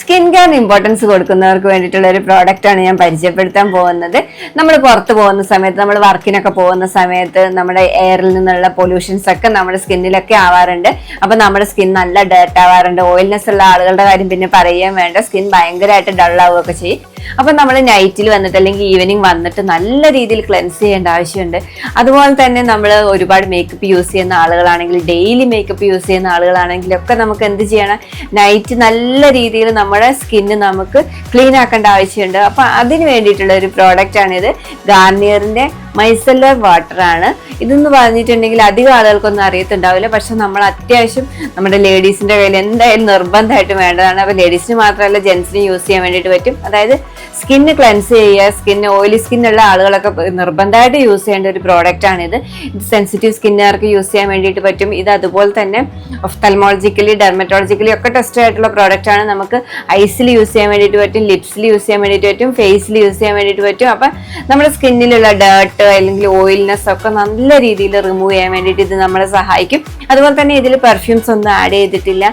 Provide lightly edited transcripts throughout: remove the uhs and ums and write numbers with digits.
Skin കെയറിന് importance കൊടുക്കുന്നവർക്ക് വേണ്ടിയിട്ടുള്ള ഒരു product ആണ് ഞാൻ പരിചയപ്പെടുത്താൻ പോകുന്നത്. നമ്മൾ പുറത്ത് പോകുന്ന സമയത്ത്, നമ്മൾ വർക്കിനൊക്കെ പോകുന്ന സമയത്ത് നമ്മുടെ എയറിൽ നിന്നുള്ള പൊല്യൂഷൻസ് ഒക്കെ നമ്മുടെ സ്കിന്നിലൊക്കെ ആവാറുണ്ട്. അപ്പൊ നമ്മുടെ സ്കിൻ നല്ല ഡേർട്ട് ആവാറുണ്ട്. ഓയിൽനെസ് ഉള്ള ആളുകളുടെ കാര്യം പിന്നെ പറയുകയും വേണ്ട, സ്കിൻ ഭയങ്കരമായിട്ട് ഡൾ ആവുകയൊക്കെ ചെയ്യും. അപ്പൊ നമ്മൾ നൈറ്റിൽ വന്നിട്ട് അല്ലെങ്കിൽ ഈവനിങ് വന്നിട്ട് നല്ല രീതിയിൽ ക്ലെൻസ് ചെയ്യേണ്ട ആവശ്യമുണ്ട്. അതുപോലെ തന്നെ നമ്മൾ ഒരുപാട് മേക്കപ്പ് യൂസ് ചെയ്യുന്ന ആളുകളാണെങ്കിൽ, ഡെയിലി മേക്കപ്പ് യൂസ് ചെയ്യുന്ന ആളുകളാണെങ്കിലും ഒക്കെ നമുക്ക് എന്ത് ചെയ്യണം, നൈറ്റ് നല്ല രീതിയിൽ നമ്മുടെ സ്കിന്ന് നമുക്ക് ക്ലീൻ ആക്കേണ്ട ആവശ്യമുണ്ട്. അപ്പൊ അതിന് വേണ്ടിയിട്ടുള്ള ഒരു പ്രോഡക്റ്റ് ആണിത്. ഗാർണിയറിന്റെ മൈസെല്ലർ വാട്ടർ ആണ്. ഇതെന്ന് പറഞ്ഞിട്ടുണ്ടെങ്കിൽ അധികം ആളുകൾക്കൊന്നും അറിയത്തുണ്ടാവില്ല. പക്ഷെ നമ്മൾ അത്യാവശ്യം നമ്മുടെ ലേഡീസിന്റെ കയ്യിൽ എന്തായാലും നിർബന്ധമായിട്ട് വേണ്ടതാണ്. അപ്പൊ ലേഡീസിന് മാത്രമല്ല ജെന്റ്സിന് യൂസ് ചെയ്യാൻ വേണ്ടിയിട്ട് പറ്റും. അതായത് സ്കിന്ന് ക്ലെൻസ് ചെയ്യുക, സ്കിന്ന് ഓയിലി സ്കിന്നുള്ള ആളുകളൊക്കെ നിർബന്ധമായിട്ട് യൂസ് ചെയ്യേണ്ട ഒരു പ്രോഡക്റ്റ് ആണിത്. ഇത് സെൻസിറ്റീവ് സ്കിന്നുകാർക്ക് യൂസ് ചെയ്യാൻ വേണ്ടിയിട്ട് പറ്റും. ഇത് അതുപോലെ തന്നെ ഒഫ്തൽമോളജിക്കലി, ഡെർമറ്റോളജിക്കലി ഒക്കെ ടെസ്റ്റ് ആയിട്ടുള്ള പ്രോഡക്റ്റ് ആണ്. നമുക്ക് ഐസിൽ യൂസ് ചെയ്യാൻ വേണ്ടിയിട്ട് പറ്റും, ലിപ്സിൽ യൂസ് ചെയ്യാൻ വേണ്ടിയിട്ട് പറ്റും, ഫേസിൽ യൂസ് ചെയ്യാൻ വേണ്ടിയിട്ട് പറ്റും. അപ്പൊ നമ്മുടെ സ്കിന്നിലുള്ള ഡേർട്ട് അല്ലെങ്കിൽ ഓയിൽനെസ് ഒക്കെ നല്ല രീതിയിൽ റിമൂവ് ചെയ്യാൻ വേണ്ടിയിട്ട് ഇത് നമ്മളെ സഹായിക്കും. അതുപോലെ തന്നെ ഇതിൽ പെർഫ്യൂംസ് ഒന്നും ആഡ് ചെയ്തിട്ടില്ല.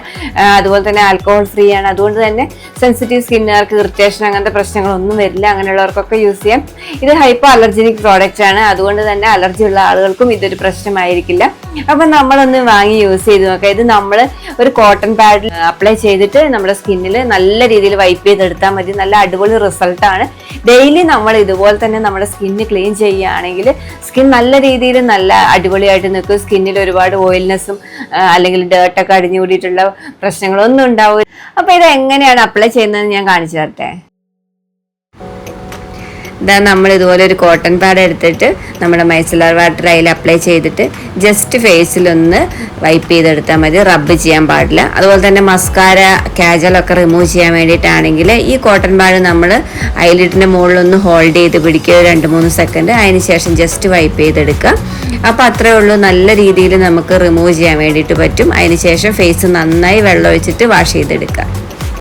അതുപോലെ തന്നെ ആൽക്കഹോൾ ഫ്രീ ആണ്. അതുകൊണ്ട് തന്നെ സെൻസിറ്റീവ് സ്കിന്നുകാർക്ക് ഇറിറ്റേഷൻ അങ്ങനത്തെ പ്രശ്നങ്ങളൊന്നും വരില്ല. അങ്ങനെയുള്ളവർക്കൊക്കെ യൂസ് ചെയ്യാം. ഇത് ഹൈപ്പോ അലർജനിക് പ്രോഡക്റ്റ് ആണ്. അതുകൊണ്ട് തന്നെ അലർജി ഉള്ള ആളുകൾക്കും ഇതൊരു പ്രശ്നമായിരിക്കില്ല. അപ്പൊ നമ്മളൊന്ന് വാങ്ങി യൂസ് ചെയ്ത് നോക്കാം. ഇത് നമ്മൾ ഒരു കോട്ടൺ പാഡിൽ അപ്ലൈ ചെയ്തിട്ട് നമ്മുടെ സ്കിന്നിൽ നല്ല രീതിയിൽ വൈപ്പ് ചെയ്തെടുത്താൽ മതി. നല്ല അടിപൊളി റിസൾട്ടാണ്. ഡെയിലി നമ്മൾ ഇതുപോലെ തന്നെ നമ്മുടെ സ്കിന്ന് ക്ലീൻ ചെയ്യുകയാണെങ്കിൽ സ്കിൻ നല്ല രീതിയിൽ നല്ല അടിപൊളിയായിട്ട് നിൽക്കും. സ്കിന്നിൽ ഒരുപാട് ഓയിൽനെസ്സും അല്ലെങ്കിൽ ഡേർട്ടൊക്കെ അടിഞ്ഞു കൂടിയിട്ടുള്ള പ്രശ്നങ്ങളൊന്നും ഉണ്ടാവില്ല. അപ്പൊ ഇത് എങ്ങനെയാണ് അപ്ലൈ ചെയ്യുന്നത് ഞാൻ കാണിച്ചു തരട്ടെ. ഇതാ, നമ്മൾ ഇതുപോലെ ഒരു കോട്ടൺ പാഡ് എടുത്തിട്ട് നമ്മുടെ മൈസെല്ലർ വാട്ടർ അതിൽ അപ്ലൈ ചെയ്തിട്ട് ജസ്റ്റ് ഫേസിലൊന്ന് വൈപ്പ് ചെയ്തെടുത്താൽ മതി. റബ്ബ് ചെയ്യാൻ പാടില്ല. അതുപോലെ തന്നെ മസ്കാര, കാജലൊക്കെ റിമൂവ് ചെയ്യാൻ വേണ്ടിയിട്ടാണെങ്കിൽ ഈ കോട്ടൺ പാഡ് നമ്മൾ ഐലിഡിൻ്റെ മുകളിലൊന്ന് ഹോൾഡ് ചെയ്ത് പിടിക്കുക 2-3 സെക്കൻഡ്. അതിന് ശേഷം ജസ്റ്റ് വൈപ്പ് ചെയ്തെടുക്കുക. അപ്പോൾ അത്രയേ ഉള്ളൂ. നല്ല രീതിയിൽ നമുക്ക് റിമൂവ് ചെയ്യാൻ വേണ്ടിയിട്ട് പറ്റും. അതിന് ശേഷം ഫേസ് നന്നായി വെള്ളം ഒഴിച്ചിട്ട് വാഷ് ചെയ്തെടുക്കുക.